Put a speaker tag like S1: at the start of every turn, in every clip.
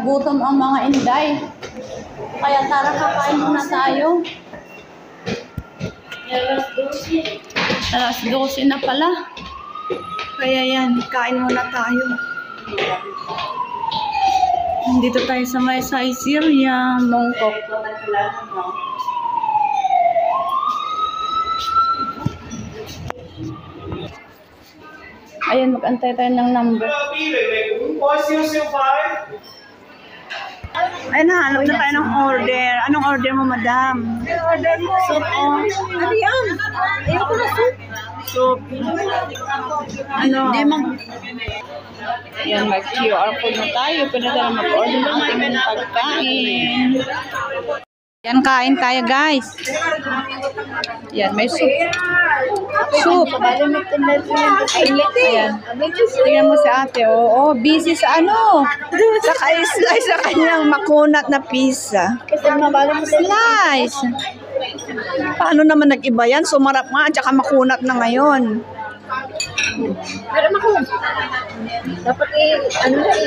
S1: Nagutom ang mga inday. Kaya tara, kakain muna tayo. Alas 12 na pala. Kaya yan, kain muna tayo. Dito tayo sa may Syria, Mongkok. Ayan, mag-antay tayo ng number. Ayun na, hanap na tayo ng order. Anong order mo, madam?
S2: Order mo.
S1: Soup, oh.
S2: Ano yan? Ayoko na soup.
S1: Soup. Ano? Hindi yan, mag-QR code na tayo. Pwede tayo mag-order ng ating pagkain. Yan, kain tayo, guys. Yan, may soup. Soup. Ayan. Tingnan mo si ate. Oo, busy sa ano? Slice sa kanyang makunat na pizza. Slice. Paano naman nag-iba yan? Sumarap nga, tsaka makunat na ngayon.
S2: Pero makunat. Dapat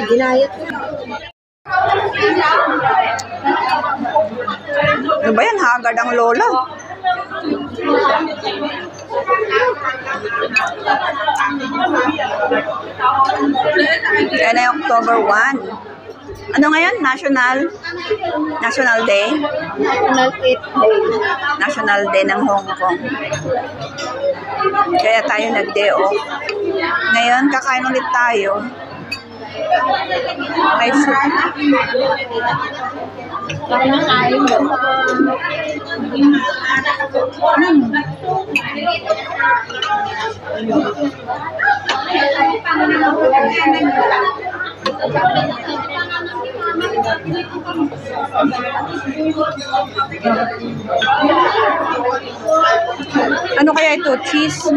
S2: ginayat ko.
S1: Ano ba yan? Hagard ang lola. Yan ay October 1. Ano ngayon? National Day?
S2: National 8 Day.
S1: National Day ng Hong Kong. Kaya tayo nag-day off. Ngayon, kakain ulit tayo. May soup.
S2: Nakain mo.
S1: Ano kaya ito? Cheese?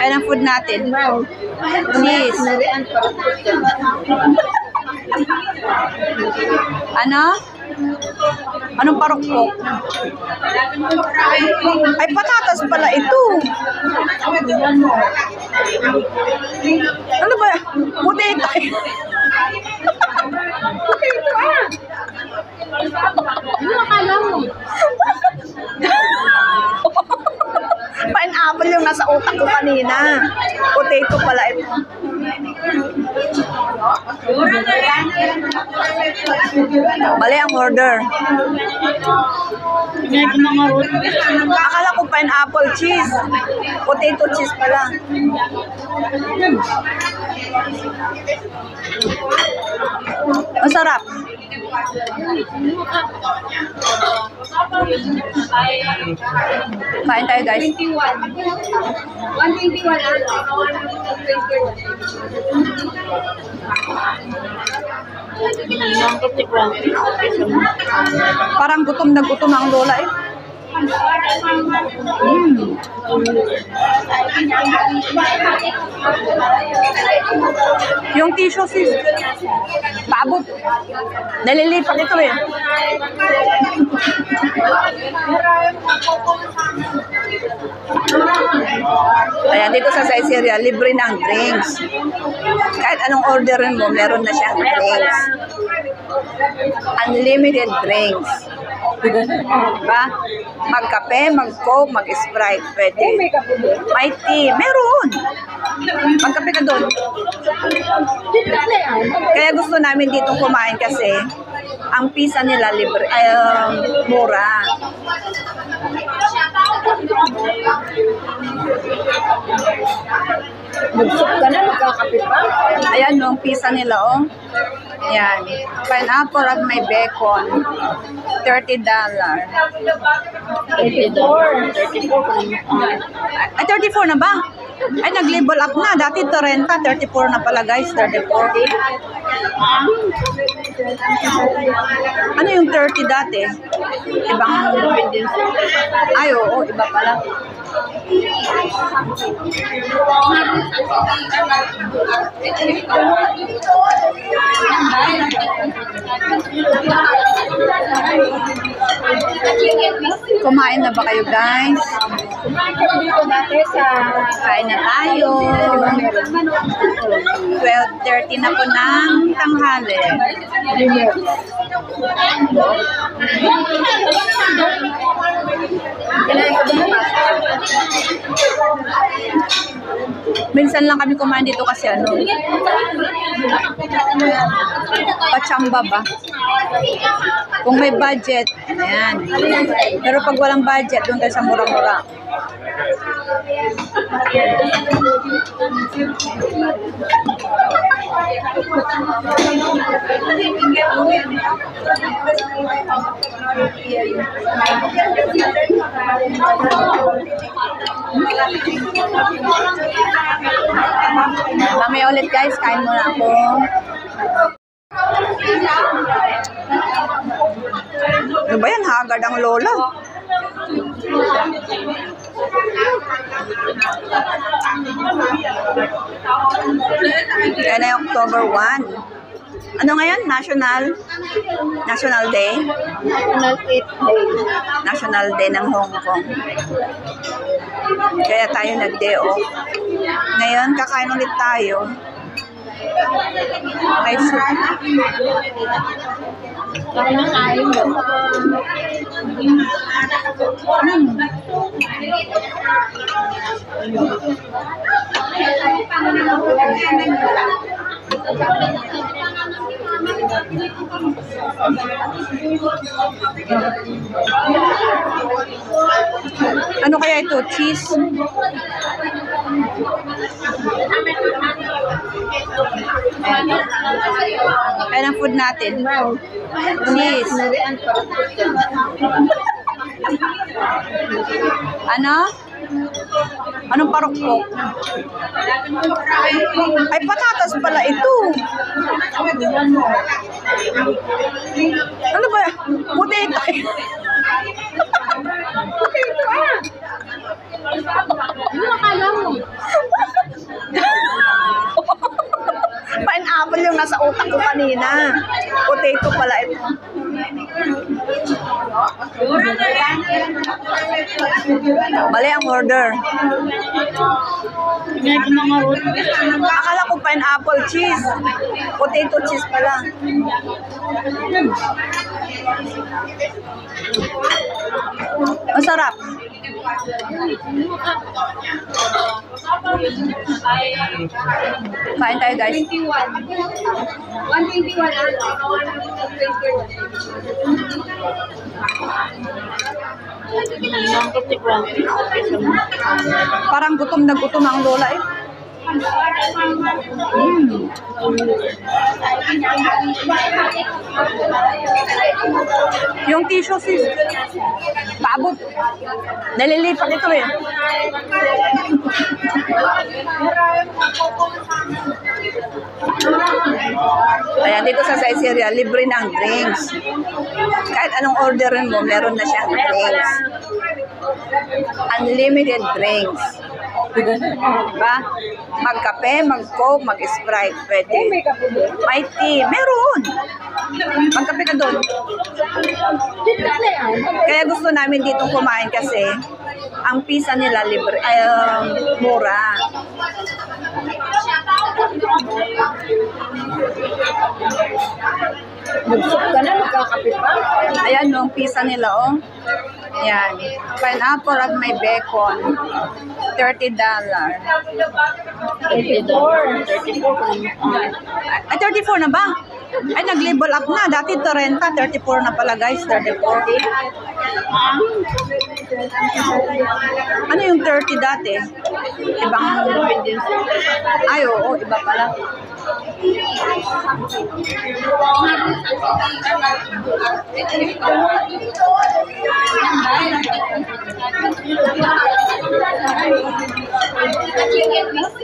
S1: Ayan ang food natin. Cheese. Ano? Anong parokpok? Ay, patatas pala ito. Ano ba? Potato.
S2: Potato Ano akala mo?
S1: Pineapple yung nasa utak ko kanina. Potato pala ito. Mali ang order. Akala ko pineapple cheese. Potato cheese pala. Masarap. Kain tayo, guys.
S2: 121. 121.
S1: Parang gutom na gutom ang lola eh. Yung tissue sis, paabot. Nalilipat ito eh. Ayan, dito sa Syria, libre ng drinks. Kahit anong orderin mo, meron na siyang drinks. Unlimited drinks. Diba? Mag-kape, mag-coke, mag-sprite, pwede. May tea, meron. Mag-kape ka doon. Kaya gusto namin dito kumain kasi ang pizza nila libre, mura.
S2: Mag-soup ka na, magkakape pa.
S1: Ayan no, ang pizza nila oh. Yan. Pineapple at may bacon. $30.
S2: 34.
S1: Ay, 34 na ba? Ay, nag-level up na. Dati 30, 34 na pala guys. 34. Ano yung 30 dati? Ibang... Ay, oo, iba pala. Kumain na ba kayo guys?
S2: Kumain kami dito dati sa...
S1: Kain na tayo. 12:30 na po ng tanghali.
S2: Dinner. Kinain ko din na
S1: Minsan lang kami kumain dito kasi ano, pachamba ba? Kung may budget, ayan. Pero pag walang budget, doon tayo sa mura-mura. Mamaya ulit guys, kain muna ako. Ano ba yan? Hagad ang lola. Yan ay October 1. Ano ngayon? National Day?
S2: National 8 Day.
S1: National Day ng Hong Kong. Kaya tayo nag-day off. Ngayon, kakain ulit tayo. May soup.
S2: Parang nakain mo.
S1: Ano kaya ito? Cheese? Ayan ang food natin. Cheese. Ano? Anong parokpok? Ay, patatas pala ito. Ano ba? Potato.
S2: Potato ah! Ano akala mo?
S1: Pineapple yung nasa utak ko kanina. Potato pala ito. Mali ang order. Akala ko pineapple cheese. Potato cheese pala. Masarap. Kain tayo guys.
S2: 121
S1: Parang gutom na gutom ang lola eh. Yung tissue sis, paabot. Nalilipat ito eh. Ayan, dito sa Saiseria, libre ng drinks. Kahit anong orderin mo, meron na siyang drinks. Unlimited drinks. Diba? Magkape, mag-coke, mag-sprite, pwede. May tea, meron. Magkape ka doon. Kaya gusto namin dito kumain kasi ang pizza nila libre, mura.
S2: Magsok ka na, magkakapit pa.
S1: Ayan yung pizza nila, oh. Yan. Pineapple at may bacon. $30.
S2: 34. 34.
S1: Ay, 34 na ba? Ay, nag-label up na. Dati 30, 34 na pala guys. 34. Ano yung 30 dati? Ibang... Ay, oo, iba pala.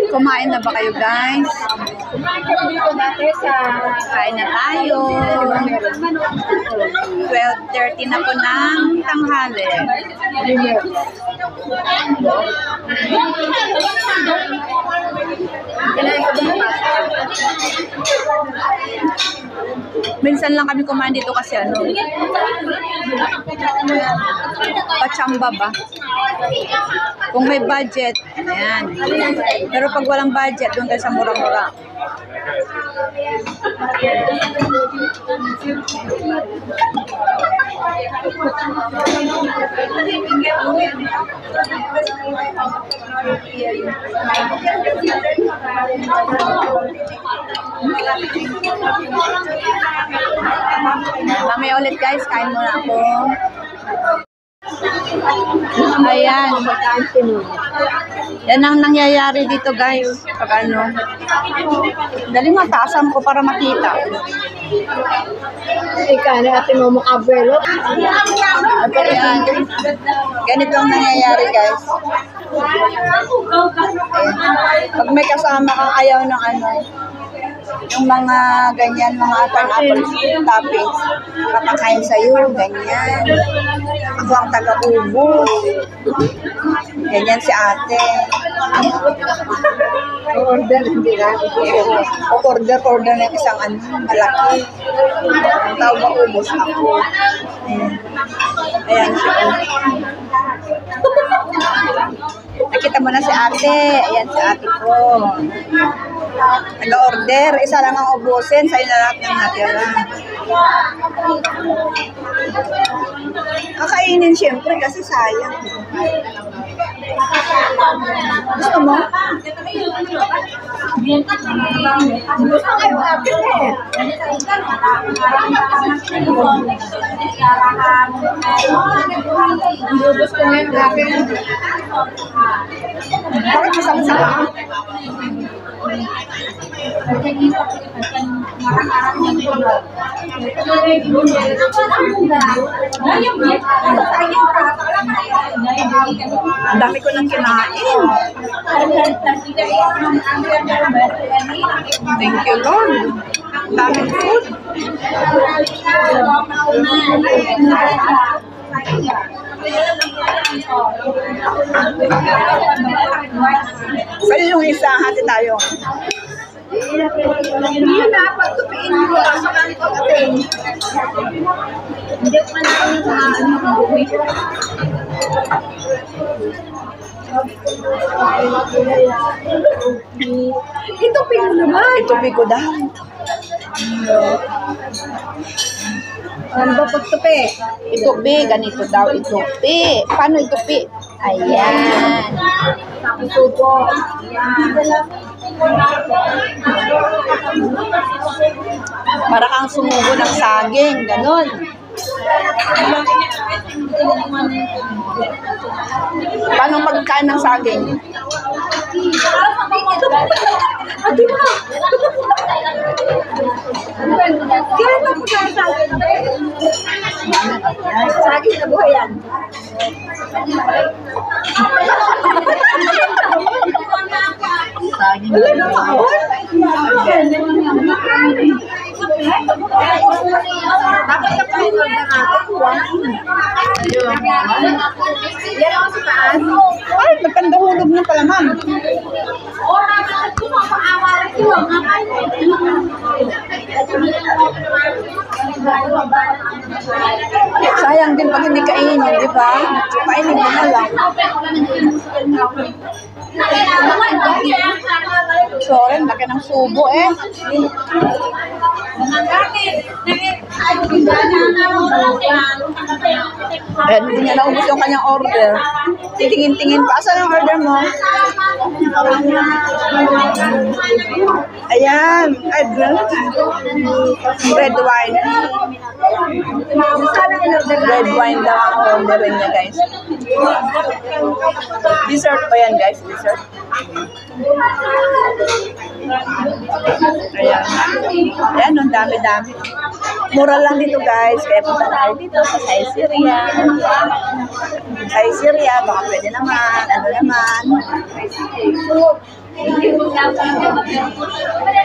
S1: Kumain na ba kayo guys?
S2: Kumain kami dito dati sa...
S1: Kain na tayo. 12:30 na po ng tanghali.
S2: Dinner. Kinain ko din na
S1: Minsan lang kami kumain dito kasi ano, Pachamba ba? Kung may budget, ayan. Pero pag walang budget, doon tayo sa mura-mura. Mamaya ulit guys, kain muna ako. Ayan. Yan ang nangyayari dito guys. Pag ano. Dali matasam ko para makita.
S2: Ika na ating mo makabuelo.
S1: Ayan. Ganito ang nangyayari guys. Ayan. Pag may kasama kang ayaw ng ano, yung mga ganyan, mga pineapple toppings, papakain sa'yo, ganyan. Ako ang taga-ubos. Ganyan si ate.
S2: Order, hindi na.
S1: Order ng isang ano, malaki. Ang tawag ba ubos ako. Ayan. Ayan siya. Nakita mo na si ate. Ayan si ate ko. Nag-order. Isa lang ang ubusin. Sa'yo na lahat ng natira. Kakainin siyempre kasi sayang. Gusto mo?
S2: Gusto kayo akin eh. Gusto nga yung akin.
S1: Bakit masama-sama? Ang dami ko nang kinain. Thank you, Lord. Ang daming food. Sa'yo yung isa, hati tayo.
S2: Hindi na, pagtupiin mo sa kanito ating. Hindi ko na itupi mo naman.
S1: Itupi ko daw.
S2: Ano ba pagtupi?
S1: Itupi, ganito daw itupi. Paano itupi? Ayan.
S2: Subo.
S1: Para kang sumubo ng saging, ganon. Paano pagkain ng saging?
S2: Adi mo! Kaya na po tayo sa akin. Saging na buhay yan.
S1: Saging na buhay.
S2: Bakit na pa yung order natin? Yan ako sa taas.
S1: Ay, nagkandahulog na pala, ma'am. Sayang din pag hindi kainin, di ba? Kainin mo na lang. Sorry, laki ng subo eh. Ayan, hindi niya naubos yung kanyang order. Titingin-tingin pa. Saan ang order mo? Ayan. Ay, red wine. Red wine daw ang order niya, guys. Dessert pa yan, guys. Dessert. Ayan. Ayan, ang dami-dami. Mura lang dito, guys. Kaya punta na kayo dito sa Saizeriya. Saizeriya, baka pwede naman. Ano naman.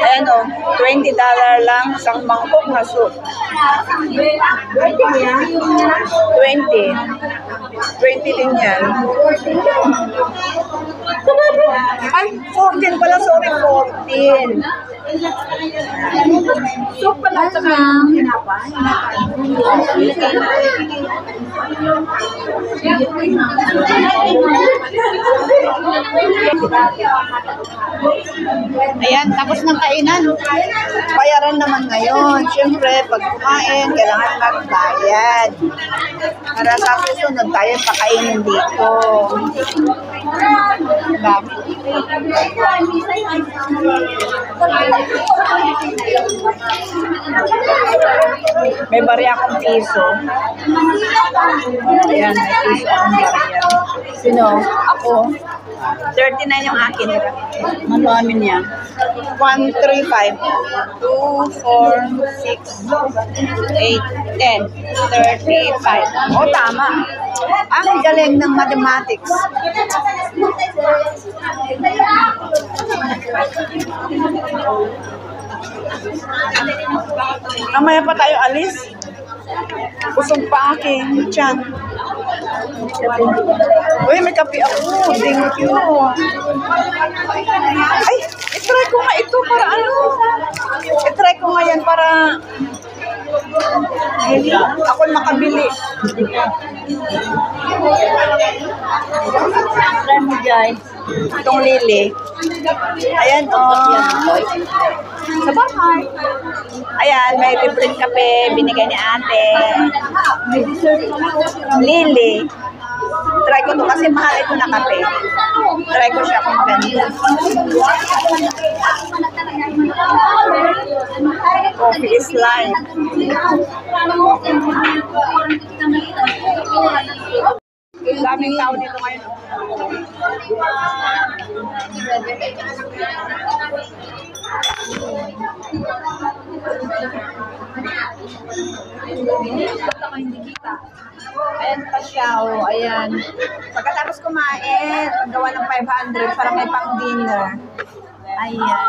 S1: Ayan o, $20 lang isang mangkok na soup. 20. 20 din yan. Ay, 14 pala. Sorry, 14.
S2: Soup pala sa hinapay.
S1: Ayan, tapos ng kainan. Bayaran naman ngayon. Siyempre, pag kumain, kailangan magbayad. Para sa susunod tayo pakainin dito. Dami. May barya akong piso. Ayan, may piso akong barya. Sino? Ako. 39 yung akin. Ano amin niya? 135. 2, 4, 6, 8, 10, 35. O, tama. Ang galing ng mathematics. Mamaya pa tayo alis. Busog pa aking tiyan. Uy, may kape ako. Thank you. Ay, itry ko nga ito para ano. Itry ko nga yan para ako makabili. Try mo guys. Itong lili. Ayan, sa bahay. Ayan, may libreng kape. Binigay ni ate. Lili. Try ko to kasi mahal ito na kape. Try ko siya kung ganito. Coffee is life. Daming tao dito ngayon. Ayan pa siya, oh. Ayan. Pagkatapos kumain, gawa ng 500 para may pang dinner. Ayan.